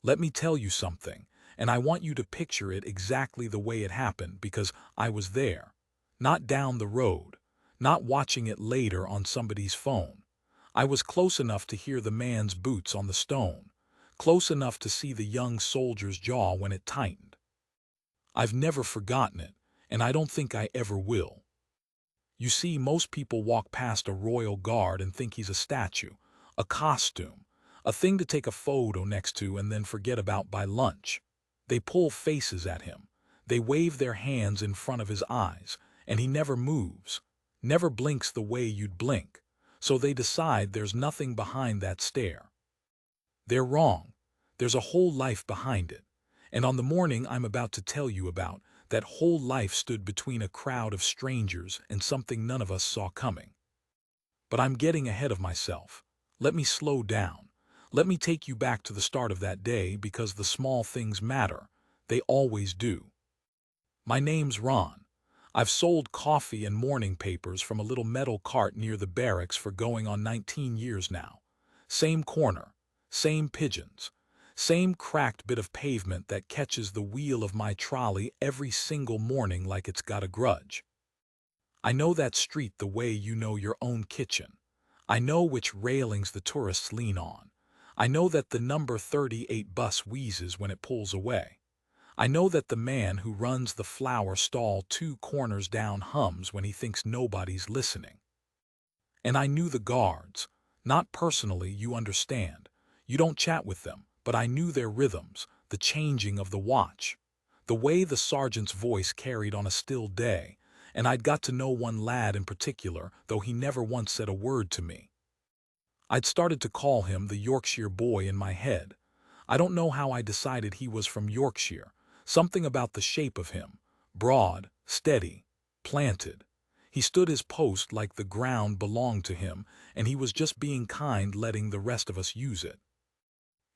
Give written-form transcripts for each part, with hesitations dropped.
Let me tell you something, and I want you to picture it exactly the way it happened because I was there. Not down the road, not watching it later on somebody's phone. I was close enough to hear the man's boots on the stone, close enough to see the young soldier's jaw when it tightened. I've never forgotten it, and I don't think I ever will. You see, most people walk past a royal guard and think he's a statue, a costume, a thing to take a photo next to and then forget about by lunch. They pull faces at him. They wave their hands in front of his eyes, and he never moves, never blinks the way you'd blink. So they decide there's nothing behind that stare. They're wrong. There's a whole life behind it. And on the morning I'm about to tell you about, that whole life stood between a crowd of strangers and something none of us saw coming. But I'm getting ahead of myself. Let me slow down. Let me take you back to the start of that day because the small things matter. They always do. My name's Ron. I've sold coffee and morning papers from a little metal cart near the barracks for going on 19 years now. Same corner, same pigeons, same cracked bit of pavement that catches the wheel of my trolley every single morning like it's got a grudge. I know that street the way you know your own kitchen. I know which railings the tourists lean on. I know that the number 38 bus wheezes when it pulls away. I know that the man who runs the flower stall 2 corners down hums when he thinks nobody's listening. And I knew the guards. Not personally, you understand. You don't chat with them, but I knew their rhythms, the changing of the watch, the way the sergeant's voice carried on a still day, and I'd got to know one lad in particular, though he never once said a word to me. I'd started to call him the Yorkshire boy in my head. I don't know how I decided he was from Yorkshire. Something about the shape of him. Broad, steady, planted. He stood his post like the ground belonged to him, and he was just being kind, letting the rest of us use it.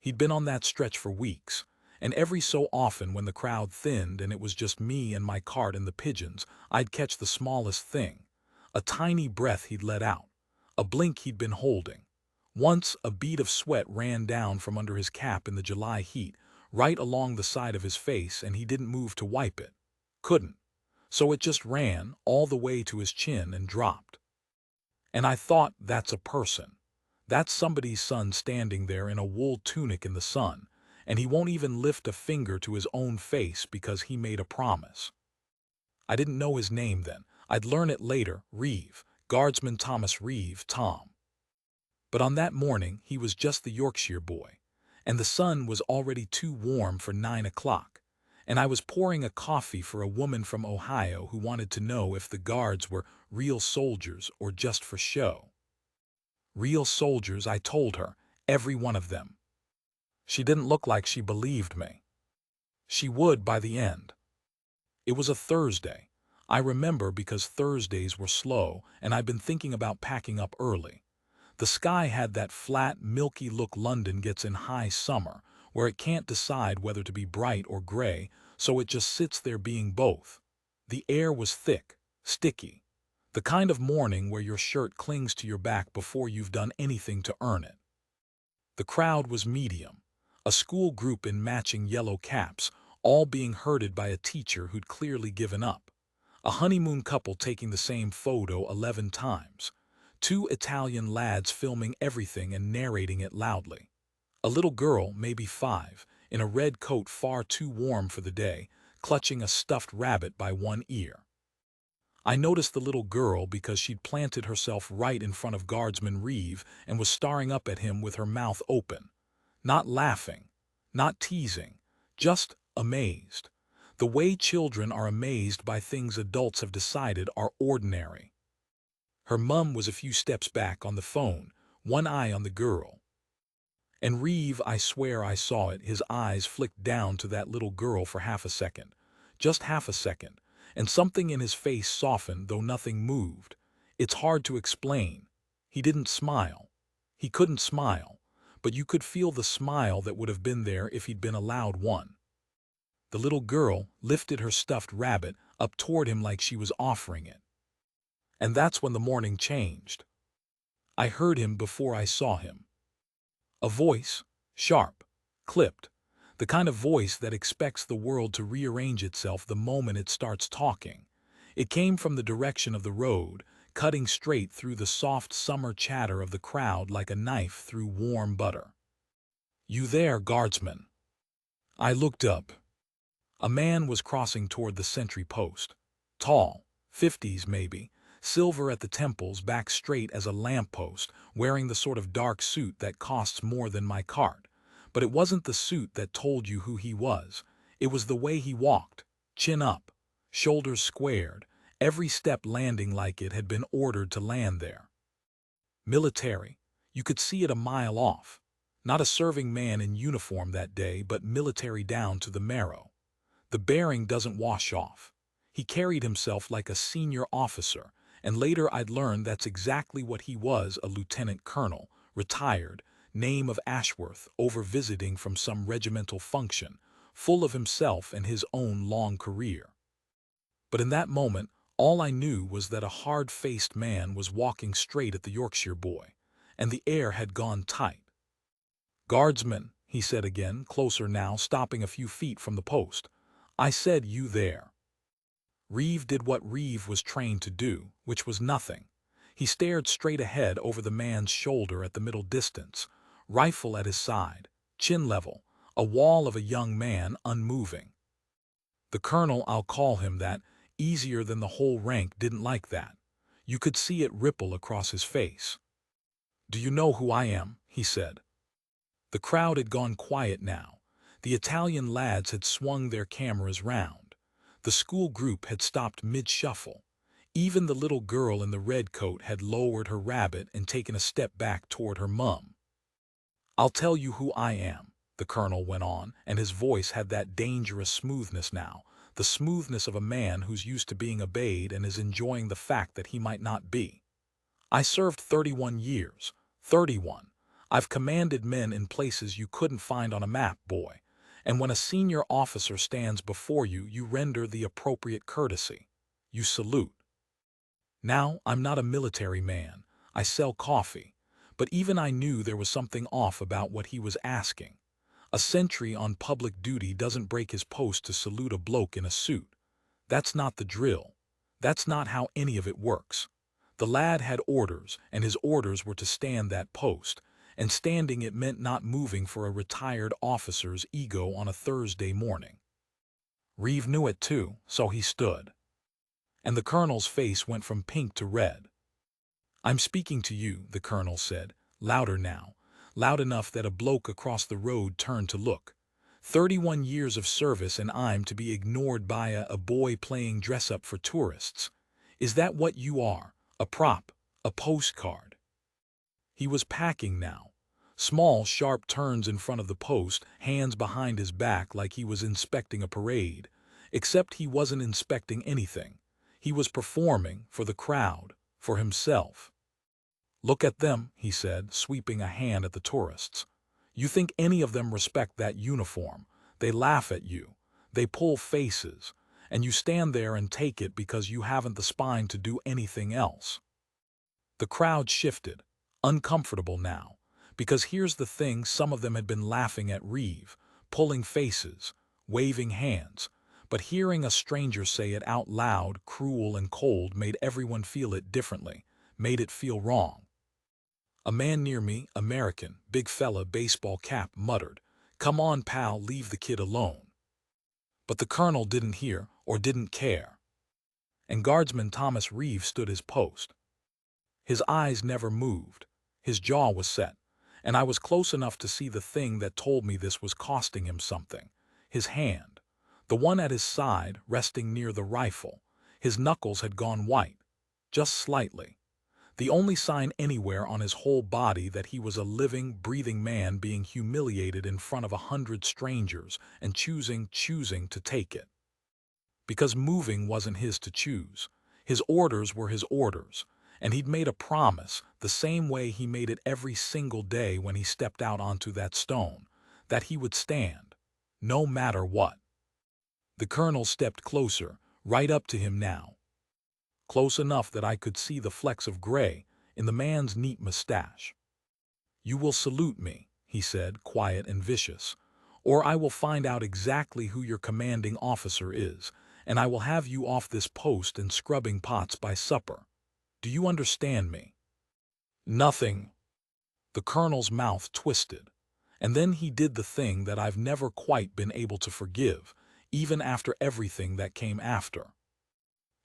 He'd been on that stretch for weeks, and every so often when the crowd thinned and it was just me and my cart and the pigeons, I'd catch the smallest thing. A tiny breath he'd let out, a blink he'd been holding. Once a bead of sweat ran down from under his cap in the July heat, right along the side of his face, and he didn't move to wipe it. Couldn't. So it just ran all the way to his chin and dropped. And I thought, that's a person. That's somebody's son standing there in a wool tunic in the sun, and he won't even lift a finger to his own face because he made a promise. I didn't know his name then. I'd learn it later, Reeve, Guardsman Thomas Reeve, Tom. But on that morning he was just the Yorkshire boy, and the sun was already too warm for 9 o'clock, and I was pouring a coffee for a woman from Ohio who wanted to know if the guards were real soldiers or just for show. Real soldiers, I told her, every one of them. She didn't look like she believed me. She would by the end. It was a Thursday. I remember because Thursdays were slow, and I'd been thinking about packing up early. The sky had that flat, milky look London gets in high summer, where it can't decide whether to be bright or gray, so it just sits there being both. The air was thick, sticky. The kind of morning where your shirt clings to your back before you've done anything to earn it. The crowd was medium, a school group in matching yellow caps, all being herded by a teacher who'd clearly given up. A honeymoon couple taking the same photo 11 times. 2 Italian lads filming everything and narrating it loudly. A little girl, maybe 5, in a red coat far too warm for the day, clutching a stuffed rabbit by one ear. I noticed the little girl because she'd planted herself right in front of Guardsman Reeve and was staring up at him with her mouth open. Not laughing, not teasing, just amazed. The way children are amazed by things adults have decided are ordinary. Her mum was a few steps back on the phone, one eye on the girl. And Reeve, I swear I saw it, his eyes flicked down to that little girl for half a second. Just half a second. And something in his face softened, though nothing moved. It's hard to explain. He didn't smile. He couldn't smile. But you could feel the smile that would have been there if he'd been allowed one. The little girl lifted her stuffed rabbit up toward him like she was offering it. And that's when the morning changed. I heard him before I saw him. A voice, sharp, clipped, The kind of voice that expects the world to rearrange itself the moment it starts talking. It came from the direction of the road, cutting straight through the soft summer chatter of the crowd like a knife through warm butter. "You there, guardsman?" I looked up. A man was crossing toward the sentry post. Tall, 50s maybe, silver at the temples, back straight as a lamppost, wearing the sort of dark suit that costs more than my cart. But it wasn't the suit that told you who he was. It was the way he walked, chin up, shoulders squared, every step landing like it had been ordered to land there. Military. You could see it a mile off. Not a serving man in uniform that day, but military down to the marrow. The bearing doesn't wash off. He carried himself like a senior officer, and later I'd learned that's exactly what he was, a lieutenant colonel, retired, name of Ashworth, over visiting from some regimental function, full of himself and his own long career. But in that moment, all I knew was that a hard-faced man was walking straight at the Yorkshire boy, and the air had gone tight. "Guardsman," he said again, closer now, stopping a few feet from the post. "I said you there." Reeve did what Reeve was trained to do, which was nothing. He stared straight ahead over the man's shoulder at the middle distance, rifle at his side, chin level, a wall of a young man unmoving. The colonel, I'll call him that, easier than the whole rank, didn't like that. You could see it ripple across his face. "Do you know who I am?" he said. The crowd had gone quiet now. The Italian lads had swung their cameras round. The school group had stopped mid-shuffle. Even the little girl in the red coat had lowered her rabbit and taken a step back toward her mum. "I'll tell you who I am," the colonel went on, and his voice had that dangerous smoothness now, the smoothness of a man who's used to being obeyed and is enjoying the fact that he might not be. "I served 31 years. 31. I've commanded men in places you couldn't find on a map, boy. And when a senior officer stands before you, you render the appropriate courtesy. You salute. Now, I'm not a military man. I sell coffee. But even I knew there was something off about what he was asking. A sentry on public duty doesn't break his post to salute a bloke in a suit. That's not the drill. That's not how any of it works. The lad had orders, and his orders were to stand that post, and standing it meant not moving for a retired officer's ego on a Thursday morning. Reeve knew it too, so he stood. And the colonel's face went from pink to red. "I'm speaking to you," the colonel said, louder now, loud enough that a bloke across the road turned to look. 31 years of service and I'm to be ignored by a boy playing dress-up for tourists. Is that what you are? A prop? A postcard?" He was packing now. Small, sharp turns in front of the post, hands behind his back like he was inspecting a parade. Except he wasn't inspecting anything. He was performing for the crowd, for himself. "Look at them," he said, sweeping a hand at the tourists. "You think any of them respect that uniform? They laugh at you. They pull faces. And you stand there and take it because you haven't the spine to do anything else." The crowd shifted, uncomfortable now, because here's the thing, some of them had been laughing at Reeve, pulling faces, waving hands, but hearing a stranger say it out loud, cruel and cold, made everyone feel it differently, made it feel wrong. A man near me, American, big fella, baseball cap, muttered, "Come on, pal, leave the kid alone." But the colonel didn't hear, or didn't care. And Guardsman Thomas Reeve stood his post. His eyes never moved. His jaw was set, and I was close enough to see the thing that told me this was costing him something. His hand, the one at his side, resting near the rifle. His knuckles had gone white, just slightly. The only sign anywhere on his whole body that he was a living, breathing man being humiliated in front of 100 strangers and choosing to take it. Because moving wasn't his to choose. His orders were his orders, and he'd made a promise, the same way he made it every single day when he stepped out onto that stone, that he would stand, no matter what. The colonel stepped closer, right up to him now. Close enough that I could see the flecks of gray in the man's neat mustache. "You will salute me," he said, quiet and vicious, or I will find out exactly who your commanding officer is, and I will have you off this post and scrubbing pots by supper. Do you understand me?" "Nothing." The colonel's mouth twisted, and then he did the thing that I've never quite been able to forgive, even after everything that came after.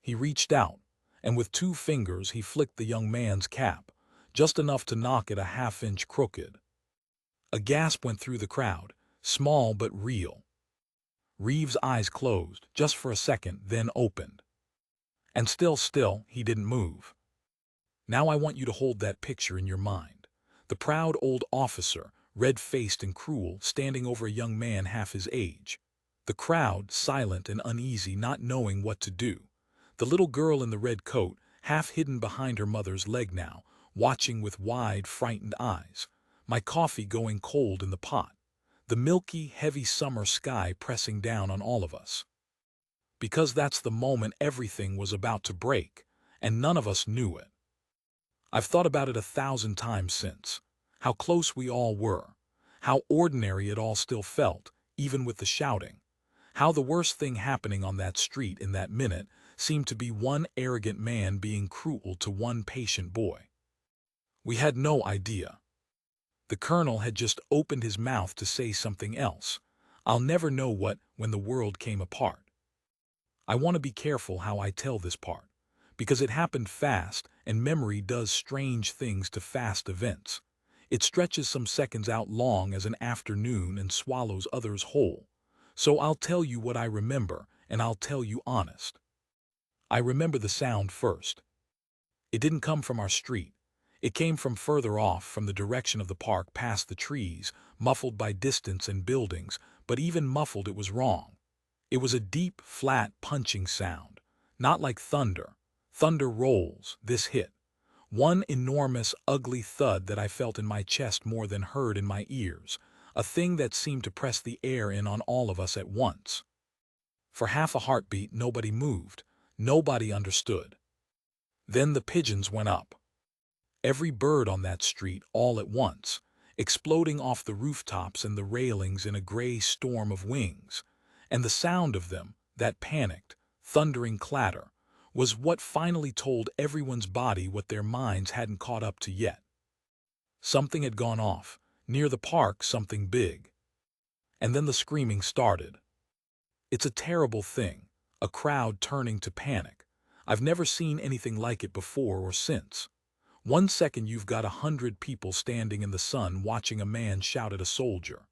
He reached out, and with 2 fingers he flicked the young man's cap, just enough to knock it a half-inch crooked. A gasp went through the crowd, small but real. Reeves' eyes closed, just for a second, then opened. And still, he didn't move. Now I want you to hold that picture in your mind. The proud old officer, red-faced and cruel, standing over a young man half his age. The crowd, silent and uneasy, not knowing what to do. The little girl in the red coat, half hidden behind her mother's leg now, watching with wide, frightened eyes. My coffee going cold in the pot. The milky, heavy summer sky pressing down on all of us. Because that's the moment everything was about to break, and none of us knew it. I've thought about it 1,000 times since. How close we all were. How ordinary it all still felt, even with the shouting. How the worst thing happening on that street in that minute seemed to be one arrogant man being cruel to one patient boy. We had no idea. The colonel had just opened his mouth to say something else. I'll never know what, when the world came apart. I want to be careful how I tell this part, because it happened fast, and memory does strange things to fast events. It stretches some seconds out long as an afternoon and swallows others whole. So I'll tell you what I remember, and I'll tell you honest. I remember the sound first. It didn't come from our street. It came from further off, from the direction of the park, past the trees, muffled by distance and buildings, but even muffled it was wrong. It was a deep, flat, punching sound, not like thunder. Thunder rolls, this hit. One enormous, ugly thud that I felt in my chest more than heard in my ears, a thing that seemed to press the air in on all of us at once. For half a heartbeat nobody moved, nobody understood. Then the pigeons went up. Every bird on that street all at once, exploding off the rooftops and the railings in a gray storm of wings. And the sound of them, that panicked, thundering clatter, was what finally told everyone's body what their minds hadn't caught up to yet. Something had gone off, near the park, something big. And then the screaming started. It's a terrible thing, a crowd turning to panic. I've never seen anything like it before or since. 1 second you've got 100 people standing in the sun watching a man shout at a soldier.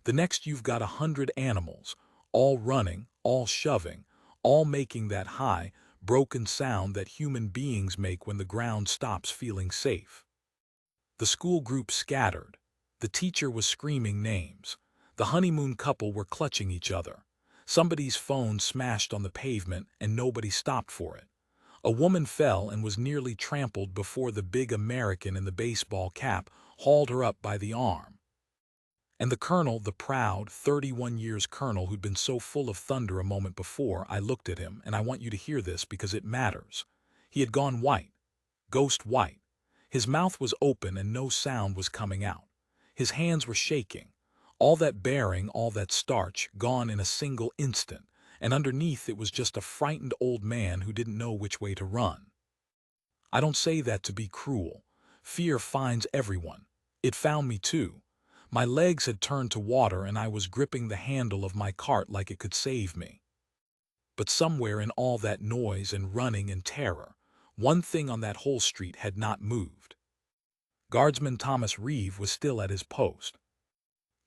The next you've got 100 animals, all running, all shoving, all making that high, broken sound that human beings make when the ground stops feeling safe. The school group scattered. The teacher was screaming names. The honeymoon couple were clutching each other. Somebody's phone smashed on the pavement and nobody stopped for it. A woman fell and was nearly trampled before the big American in the baseball cap hauled her up by the arm. And the colonel, the proud, 31 years colonel who'd been so full of thunder a moment before, I looked at him, and I want you to hear this because it matters. He had gone white, ghost white. His mouth was open and no sound was coming out. His hands were shaking. All that bearing, all that starch, gone in a single instant, and underneath it was just a frightened old man who didn't know which way to run. I don't say that to be cruel. Fear finds everyone. It found me too. My legs had turned to water and I was gripping the handle of my cart like it could save me. But somewhere in all that noise and running and terror, one thing on that whole street had not moved. Guardsman Thomas Reeve was still at his post.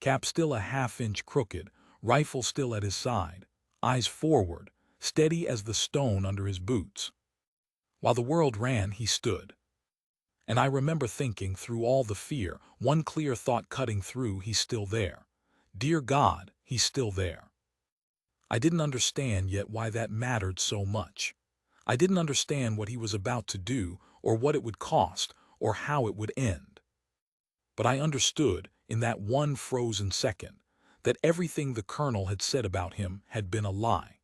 Cap still a half-inch crooked, rifle still at his side, eyes forward, steady as the stone under his boots. While the world ran, he stood. And I remember thinking, through all the fear, one clear thought cutting through: he's still there. Dear God, he's still there. I didn't understand yet why that mattered so much. I didn't understand what he was about to do, or what it would cost, or how it would end. But I understood, in that one frozen second, that everything the colonel had said about him had been a lie.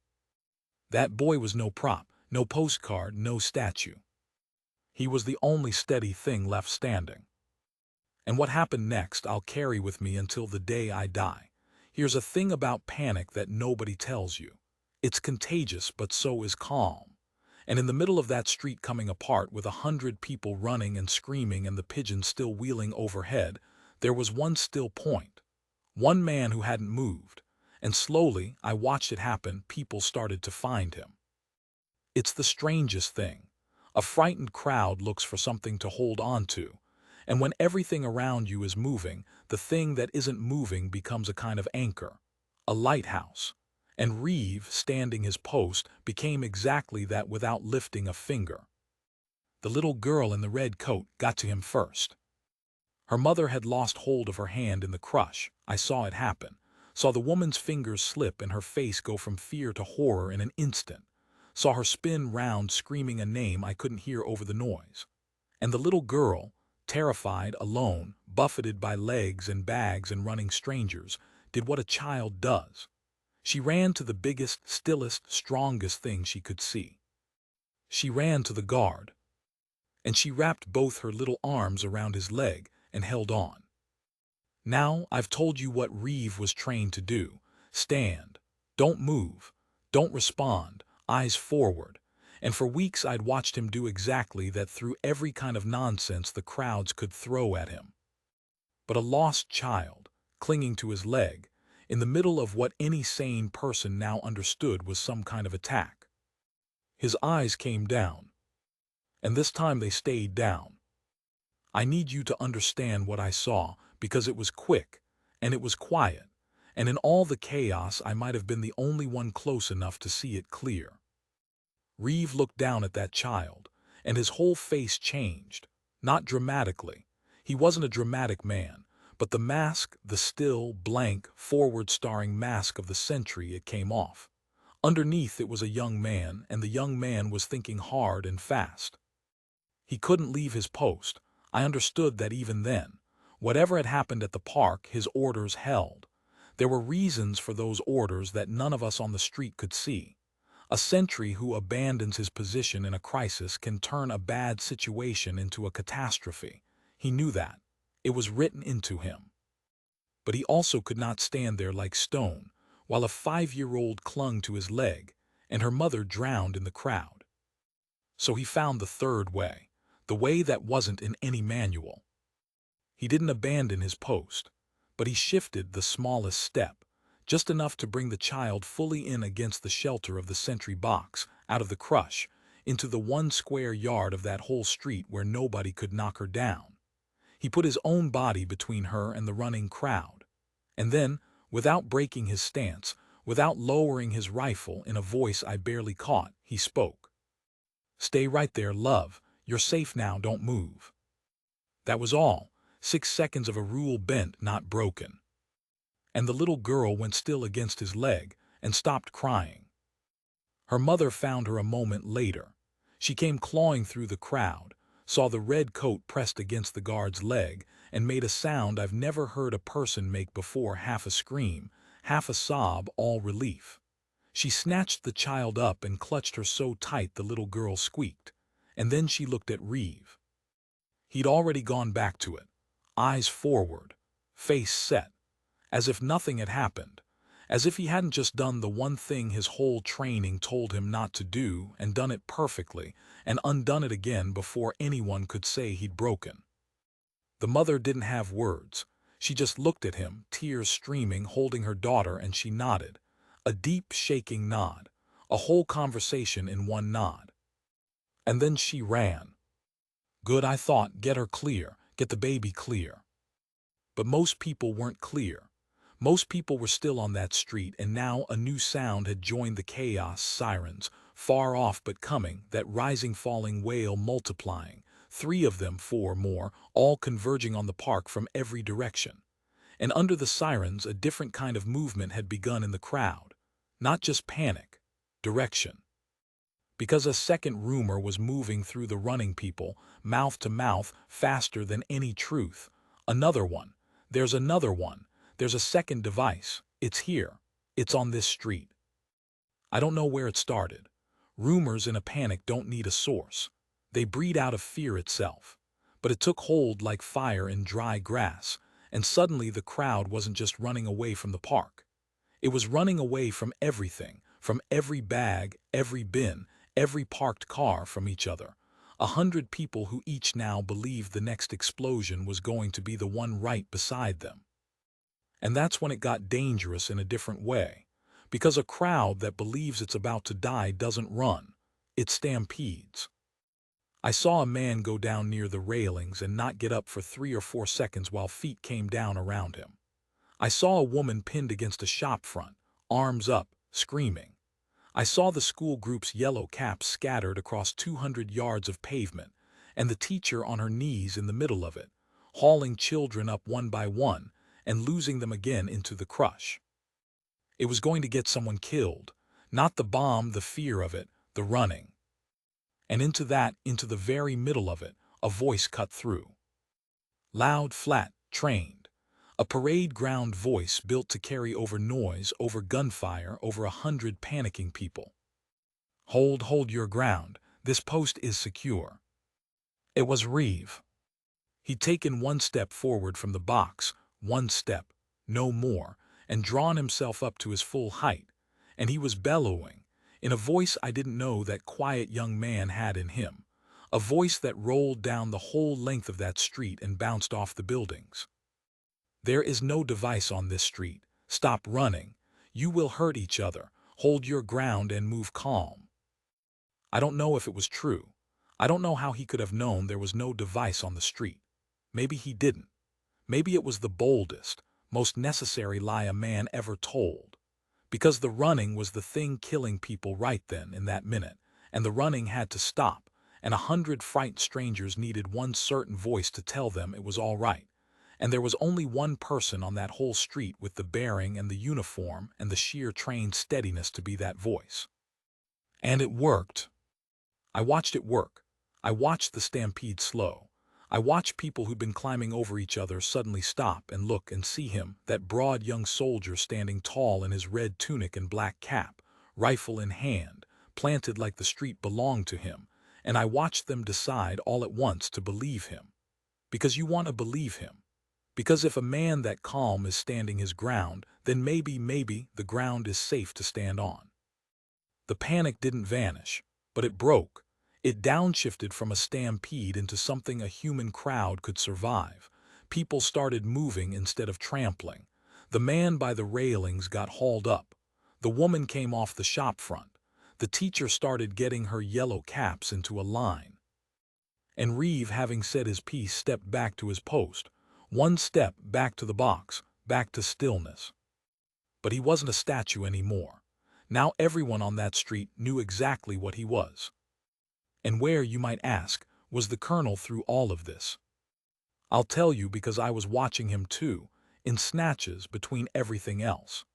That boy was no prop, no postcard, no statue. He was the only steady thing left standing. And what happened next I'll carry with me until the day I die. Here's a thing about panic that nobody tells you. It's contagious, but so is calm. And in the middle of that street coming apart with 100 people running and screaming and the pigeons still wheeling overhead, there was one still point. One man who hadn't moved. And slowly, I watched it happen, people started to find him. It's the strangest thing. A frightened crowd looks for something to hold on to. And when everything around you is moving, the thing that isn't moving becomes a kind of anchor, a lighthouse. And Reeve, standing his post, became exactly that without lifting a finger. The little girl in the red coat got to him first. Her mother had lost hold of her hand in the crush. I saw it happen, saw the woman's fingers slip and her face go from fear to horror in an instant, saw her spin round screaming a name I couldn't hear over the noise. And the little girl, terrified, alone, buffeted by legs and bags and running strangers, did what a child does. She ran to the biggest, stillest, strongest thing she could see. She ran to the guard, and she wrapped both her little arms around his leg and held on. Now I've told you what Reeve was trained to do. Stand. Don't move. Don't respond. Eyes forward. And for weeks I'd watched him do exactly that through every kind of nonsense the crowds could throw at him. But a lost child, clinging to his leg, in the middle of what any sane person now understood was some kind of attack. His eyes came down. And this time they stayed down. I need you to understand what I saw, because it was quick, and it was quiet, and in all the chaos I might have been the only one close enough to see it clear. Reeve looked down at that child, and his whole face changed. Not dramatically. He wasn't a dramatic man, but the mask, the still, blank, forward-staring mask of the century, it came off. Underneath it was a young man, and the young man was thinking hard and fast. He couldn't leave his post. I understood that even then. Whatever had happened at the park, his orders held. There were reasons for those orders that none of us on the street could see. A sentry who abandons his position in a crisis can turn a bad situation into a catastrophe. He knew that. It was written into him. But he also could not stand there like stone, while a 5-year-old clung to his leg, and her mother drowned in the crowd. So he found the third way, the way that wasn't in any manual. He didn't abandon his post, but he shifted the smallest step, just enough to bring the child fully in against the shelter of the sentry box, out of the crush, into the 1 square yard of that whole street where nobody could knock her down. He put his own body between her and the running crowd. And then, without breaking his stance, without lowering his rifle, in a voice I barely caught, he spoke. "Stay right there, love. You're safe now, don't move." That was all. 6 seconds of a rule bent, not broken. And the little girl went still against his leg and stopped crying. Her mother found her a moment later. She came clawing through the crowd, saw the red coat pressed against the guard's leg, and made a sound I've never heard a person make before, half a scream, half a sob, all relief. She snatched the child up and clutched her so tight the little girl squeaked. And then she looked at Reeve. He'd already gone back to it, eyes forward, face set, as if nothing had happened, as if he hadn't just done the one thing his whole training told him not to do, and done it perfectly, and undone it again before anyone could say he'd broken. The mother didn't have words. She just looked at him, tears streaming, holding her daughter, and she nodded. A deep, shaking nod. A whole conversation in one nod. And then she ran. Good, I thought, get her clear, get the baby clear. But most people weren't clear. Most people were still on that street, and now a new sound had joined the chaos. Sirens, far off but coming, that rising falling wail multiplying, 3 of them, 4 more, all converging on the park from every direction. And under the sirens a different kind of movement had begun in the crowd. Not just panic, direction. Because a second rumor was moving through the running people, mouth to mouth, faster than any truth. Another one. There's another one. There's a second device. It's here. It's on this street. I don't know where it started. Rumors in a panic don't need a source. They breed out of fear itself. But it took hold like fire in dry grass, and suddenly the crowd wasn't just running away from the park. It was running away from everything, from every bag, every bin, every parked car, from each other. 100 people who each now believed the next explosion was going to be the one right beside them. And that's when it got dangerous in a different way. Because a crowd that believes it's about to die doesn't run. It stampedes. I saw a man go down near the railings and not get up for 3 or 4 seconds while feet came down around him. I saw a woman pinned against a shop front, arms up, screaming. I saw the school group's yellow caps scattered across 200 yards of pavement, and the teacher on her knees in the middle of it, hauling children up one by one and losing them again into the crush. It was going to get someone killed, not the bomb, the fear of it, the running. And into the very middle of it, a voice cut through. Loud, flat, trained. A parade ground voice built to carry over noise, over gunfire, over 100 panicking people. Hold your ground. This post is secure. It was Reeve. He'd taken one step forward from the box, one step, no more, and drawn himself up to his full height, and he was bellowing, in a voice I didn't know that quiet young man had in him, a voice that rolled down the whole length of that street and bounced off the buildings. There is no device on this street. Stop running. You will hurt each other. Hold your ground and move calm. I don't know if it was true. I don't know how he could have known there was no device on the street. Maybe he didn't. Maybe it was the boldest, most necessary lie a man ever told. Because the running was the thing killing people right then in that minute, and the running had to stop, and 100 frightened strangers needed one certain voice to tell them it was all right. And there was only one person on that whole street with the bearing and the uniform and the sheer trained steadiness to be that voice. And it worked. I watched it work. I watched the stampede slow. I watched people who'd been climbing over each other suddenly stop and look and see him, that broad young soldier standing tall in his red tunic and black cap, rifle in hand, planted like the street belonged to him, and I watched them decide all at once to believe him. Because you want to believe him. Because if a man that calm is standing his ground, then maybe the ground is safe to stand on. The panic didn't vanish, but it broke. It downshifted from a stampede into something a human crowd could survive. People started moving instead of trampling. The man by the railings got hauled up. The woman came off the shop front. The teacher started getting her yellow caps into a line. And Reeve, having said his piece, stepped back to his post. One step back to the box, back to stillness. But he wasn't a statue anymore. Now everyone on that street knew exactly what he was. And where, you might ask, was the colonel through all of this? I'll tell you, because I was watching him too, in snatches between everything else.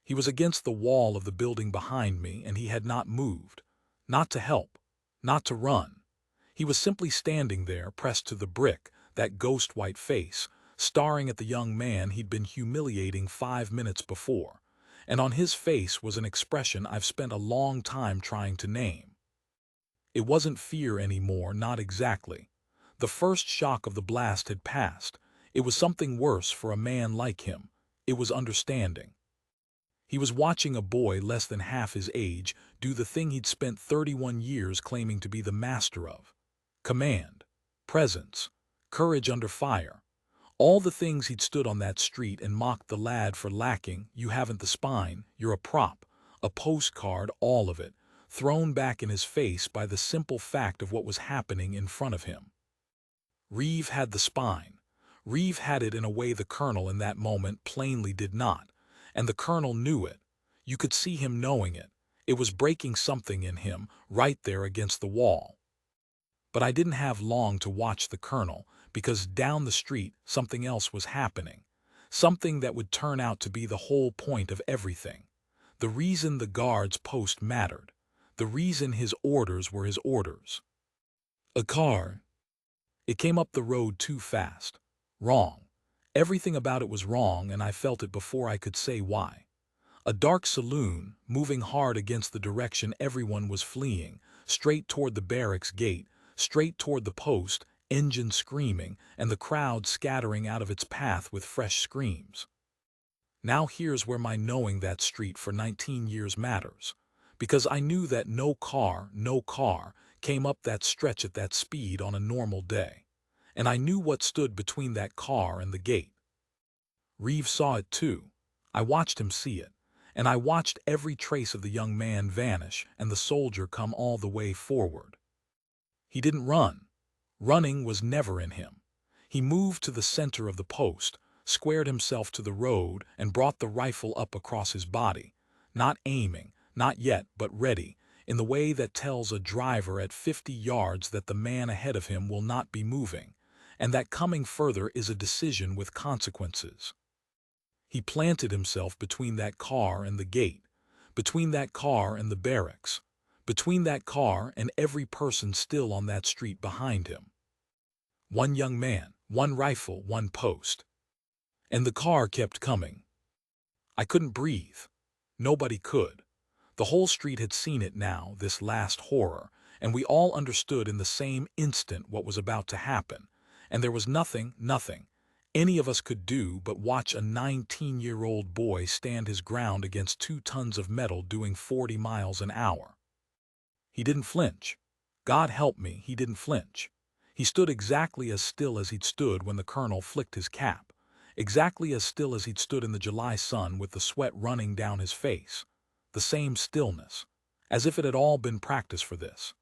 He was against the wall of the building behind me, and he had not moved. Not to help. Not to run. He was simply standing there, pressed to the brick, that ghost-white face, staring at the young man he'd been humiliating 5 minutes before, and on his face was an expression I've spent a long time trying to name. It wasn't fear anymore, not exactly. The first shock of the blast had passed. It was something worse for a man like him. It was understanding. He was watching a boy less than half his age do the thing he'd spent 31 years claiming to be the master of. Command, presence, courage under fire. All the things he'd stood on that street and mocked the lad for lacking. You haven't the spine, you're a prop, a postcard, all of it, thrown back in his face by the simple fact of what was happening in front of him. Reeve had the spine. Reeve had it in a way the colonel in that moment plainly did not, and the colonel knew it. You could see him knowing it. It was breaking something in him, right there against the wall. But I didn't have long to watch the colonel, because down the street something else was happening. Something that would turn out to be the whole point of everything. The reason the guard's post mattered. The reason his orders were his orders. A car. It came up the road too fast. Wrong. Everything about it was wrong, and I felt it before I could say why. A dark saloon, moving hard against the direction everyone was fleeing, straight toward the barracks gate, straight toward the post, engine screaming, and the crowd scattering out of its path with fresh screams. Now here's where my knowing that street for 19 years matters. Because I knew that no car, came up that stretch at that speed on a normal day. And I knew what stood between that car and the gate. Reeve saw it too. I watched him see it. And I watched every trace of the young man vanish and the soldier come all the way forward. He didn't run. Running was never in him. He moved to the center of the post, squared himself to the road, and brought the rifle up across his body, not aiming, not yet, but ready, in the way that tells a driver at 50 yards that the man ahead of him will not be moving, and that coming further is a decision with consequences. He planted himself between that car and the gate, between that car and the barracks, between that car and every person still on that street behind him. One young man, one rifle, one post. And the car kept coming. I couldn't breathe. Nobody could. The whole street had seen it now, this last horror, and we all understood in the same instant what was about to happen, and there was nothing any of us could do but watch a 19-year-old boy stand his ground against 2 tons of metal doing 40 miles an hour. He didn't flinch. God help me, he didn't flinch. He stood exactly as still as he'd stood when the colonel flicked his cap, exactly as still as he'd stood in the July sun with the sweat running down his face. The same stillness, as if it had all been practice for this,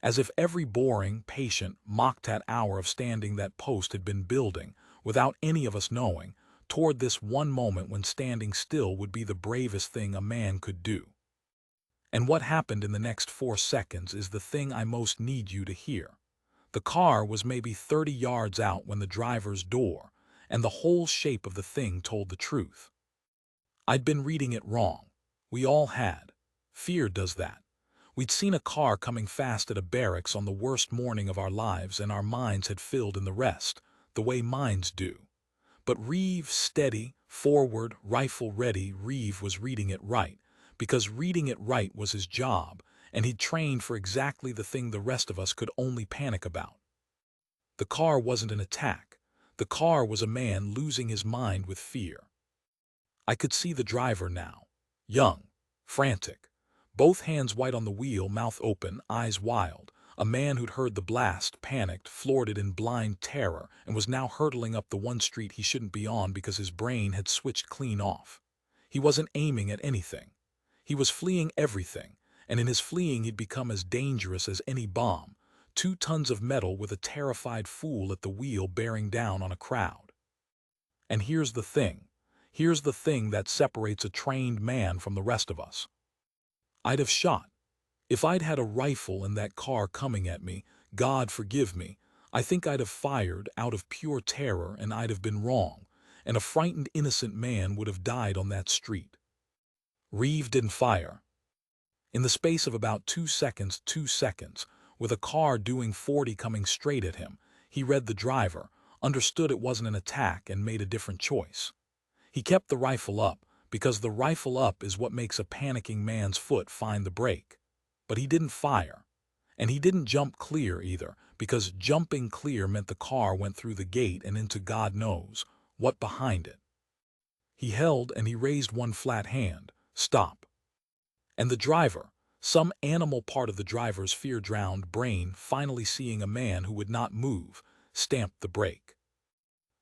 as if every boring, patient, mock-tat hour of standing that post had been building, without any of us knowing, toward this one moment when standing still would be the bravest thing a man could do. And what happened in the next 4 seconds is the thing I most need you to hear. The car was maybe 30 yards out when the driver's door, and the whole shape of the thing told the truth. I'd been reading it wrong. We all had. Fear does that. We'd seen a car coming fast at a barracks on the worst morning of our lives, and our minds had filled in the rest, the way minds do. But Reeve, steady, forward, rifle ready, Reeve was reading it right, because reading it right was his job, and he'd trained for exactly the thing the rest of us could only panic about. The car wasn't an attack. The car was a man losing his mind with fear. I could see the driver now. Young, frantic, both hands white on the wheel, mouth open, eyes wild. A man who'd heard the blast, panicked, floored it in blind terror, and was now hurtling up the one street he shouldn't be on because his brain had switched clean off. He wasn't aiming at anything. He was fleeing everything, and in his fleeing he'd become as dangerous as any bomb. 2 tons of metal with a terrified fool at the wheel bearing down on a crowd. And here's the thing that separates a trained man from the rest of us. I'd have shot. If I'd had a rifle in that car coming at me, God forgive me, I think I'd have fired out of pure terror, and I'd have been wrong, and a frightened innocent man would have died on that street. Reeve didn't fire. In the space of about 2 seconds, with a car doing 40 coming straight at him, he read the driver, understood it wasn't an attack, and made a different choice. He kept the rifle up, because the rifle up is what makes a panicking man's foot find the brake. But he didn't fire. And he didn't jump clear either, because jumping clear meant the car went through the gate and into God knows what behind it. He held and he raised one flat hand. Stop. And the driver, some animal part of the driver's fear-drowned brain finally seeing a man who would not move, stamped the brake.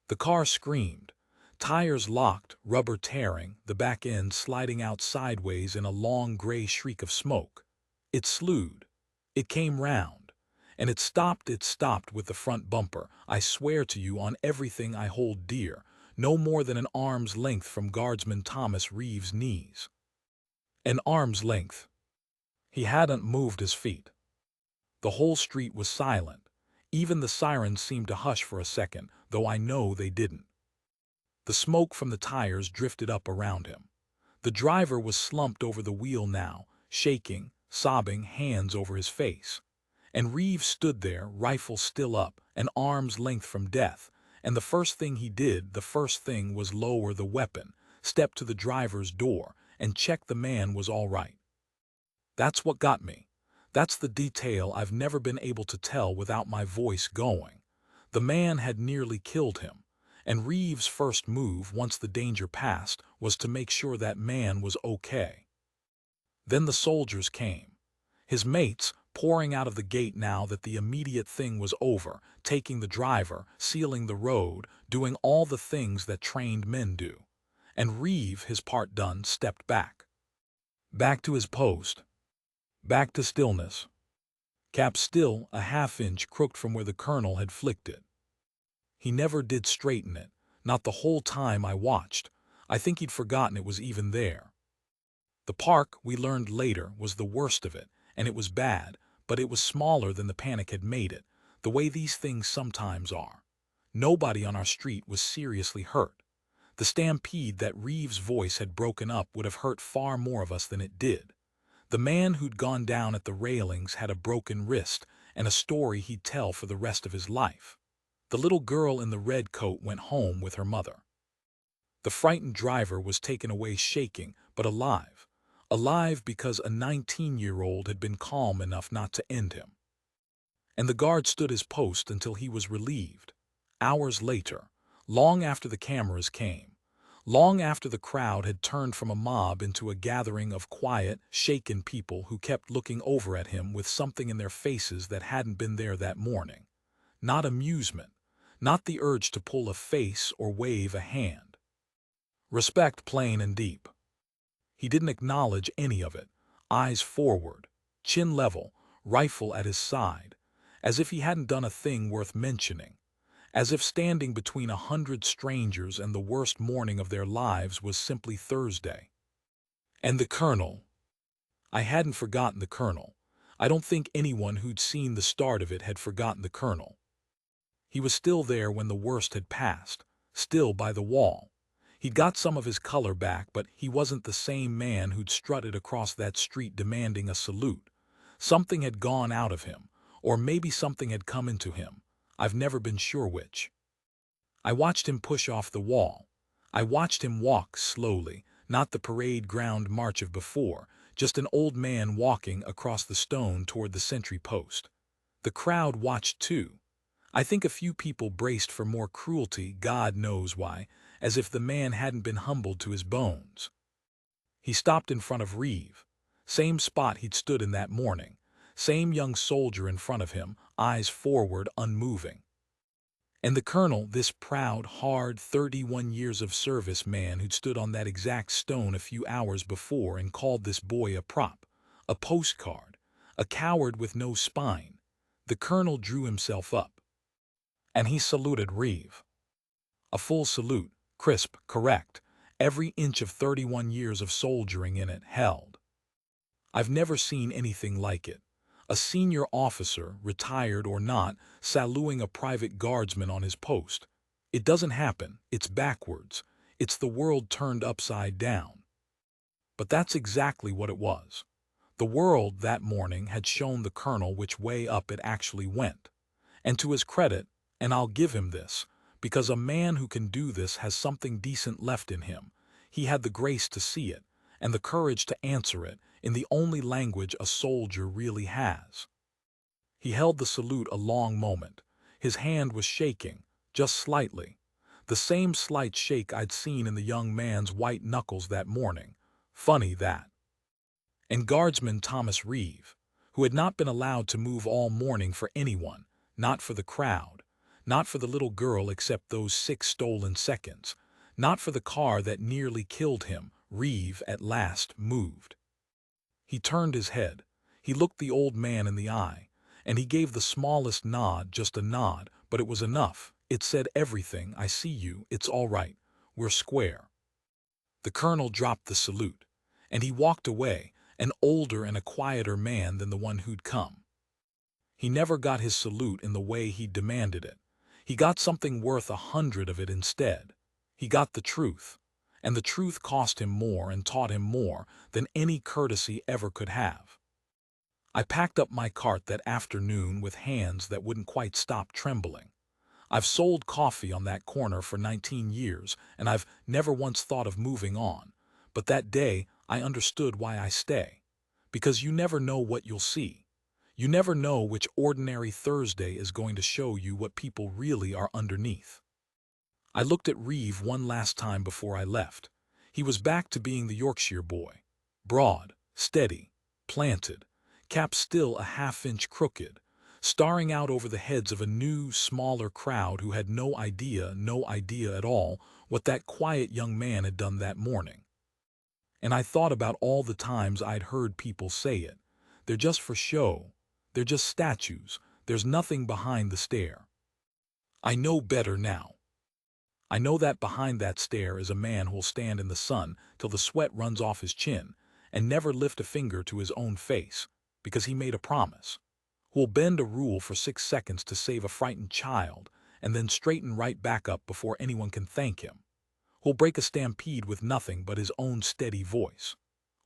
The car screamed. Tires locked, rubber tearing, the back end sliding out sideways in a long gray shriek of smoke. It slewed. It came round. And it stopped with the front bumper, I swear to you on everything I hold dear, no more than an arm's length from Guardsman Thomas Reeve's knees. An arm's length. He hadn't moved his feet. The whole street was silent. Even the sirens seemed to hush for a second, though I know they didn't. The smoke from the tires drifted up around him. The driver was slumped over the wheel now, shaking, sobbing, hands over his face. And Reeve stood there, rifle still up, an arm's length from death, and the first thing he did, was lower the weapon, step to the driver's door, and check the man was all right. That's what got me. That's the detail I've never been able to tell without my voice going. The man had nearly killed him, And Reeves' first move, once the danger passed, was to make sure that man was okay. Then the soldiers came. His mates, pouring out of the gate now that the immediate thing was over, taking the driver, sealing the road, doing all the things that trained men do. And Reeve, his part done, stepped back. Back to his post. Back to stillness. Cap still, a half-inch crooked from where the colonel had flicked it. He never did straighten it, not the whole time I watched. I think he'd forgotten it was even there. The park, we learned later, was the worst of it, and it was bad, but it was smaller than the panic had made it, the way these things sometimes are. Nobody on our street was seriously hurt. The stampede that Reeves' voice had broken up would have hurt far more of us than it did. The man who'd gone down at the railings had a broken wrist and a story he'd tell for the rest of his life. The little girl in the red coat went home with her mother. The frightened driver was taken away shaking, but alive. Alive because a 19-year-old had been calm enough not to end him. And the guard stood his post until he was relieved. Hours later, long after the cameras came, long after the crowd had turned from a mob into a gathering of quiet, shaken people who kept looking over at him with something in their faces that hadn't been there that morning. Not amusement, not the urge to pull a face or wave a hand. Respect plain and deep. He didn't acknowledge any of it, eyes forward, chin level, rifle at his side, as if he hadn't done a thing worth mentioning, as if standing between 100 strangers and the worst morning of their lives was simply Thursday. And the colonel. I hadn't forgotten the colonel. I don't think anyone who'd seen the start of it had forgotten the colonel. He was still there when the worst had passed, still by the wall. He'd got some of his color back, but he wasn't the same man who'd strutted across that street demanding a salute. Something had gone out of him, or maybe something had come into him. I've never been sure which. I watched him push off the wall. I watched him walk slowly, not the parade ground march of before, just an old man walking across the stone toward the sentry post. The crowd watched too. I think a few people braced for more cruelty, God knows why, as if the man hadn't been humbled to his bones. He stopped in front of Reeve. Same spot he'd stood in that morning. Same young soldier in front of him, eyes forward, unmoving. And the colonel, this proud, hard, 31 years of service man who'd stood on that exact stone a few hours before and called this boy a prop, a postcard, a coward with no spine. The colonel drew himself up. And he saluted Reeve. A full salute, crisp, correct, every inch of 31 years of soldiering in it held. I've never seen anything like it. A senior officer, retired or not, saluting a private guardsman on his post. It doesn't happen, it's backwards. It's the world turned upside down. But that's exactly what it was. The world that morning had shown the colonel which way up it actually went. And to his credit, and I'll give him this, because a man who can do this has something decent left in him, he had the grace to see it, and the courage to answer it, in the only language a soldier really has. He held the salute a long moment. His hand was shaking, just slightly. The same slight shake I'd seen in the young man's white knuckles that morning. Funny that. And Guardsman Thomas Reeve, who had not been allowed to move all morning for anyone, not for the crowd, not for the little girl except those 6 stolen seconds, not for the car that nearly killed him, Reeve at last moved. He turned his head. He looked the old man in the eye, and he gave the smallest nod, just a nod, but it was enough. It said everything. I see you. It's all right. We're square. The colonel dropped the salute, and he walked away, an older and a quieter man than the one who'd come. He never got his salute in the way he demanded it. He got something worth 100 of it instead. He got the truth, and the truth cost him more and taught him more than any courtesy ever could have. I packed up my cart that afternoon with hands that wouldn't quite stop trembling. I've sold coffee on that corner for 19 years, and I've never once thought of moving on. But that day, I understood why I stay. Because you never know what you'll see. You never know which ordinary Thursday is going to show you what people really are underneath. I looked at Reeve one last time before I left. He was back to being the Yorkshire boy. Broad, steady, planted, cap still a half-inch crooked, staring out over the heads of a new, smaller crowd who had no idea at all what that quiet young man had done that morning. And I thought about all the times I'd heard people say it. They're just for show. They're just statues. There's nothing behind the stare. I know better now. I know that behind that stare is a man who'll stand in the sun till the sweat runs off his chin and never lift a finger to his own face, because he made a promise. Who'll bend a rule for 6 seconds to save a frightened child and then straighten right back up before anyone can thank him. Who'll break a stampede with nothing but his own steady voice.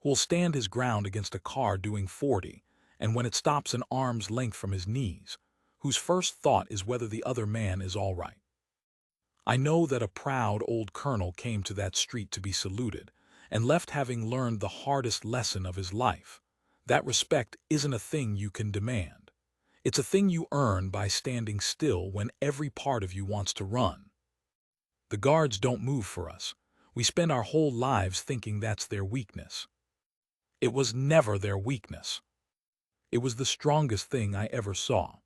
Who'll stand his ground against a car doing 40, and when it stops an arm's length from his knees, whose first thought is whether the other man is all right. I know that a proud old colonel came to that street to be saluted, and left having learned the hardest lesson of his life. That respect isn't a thing you can demand. It's a thing you earn by standing still when every part of you wants to run. The guards don't move for us. We spend our whole lives thinking that's their weakness. It was never their weakness. It was the strongest thing I ever saw.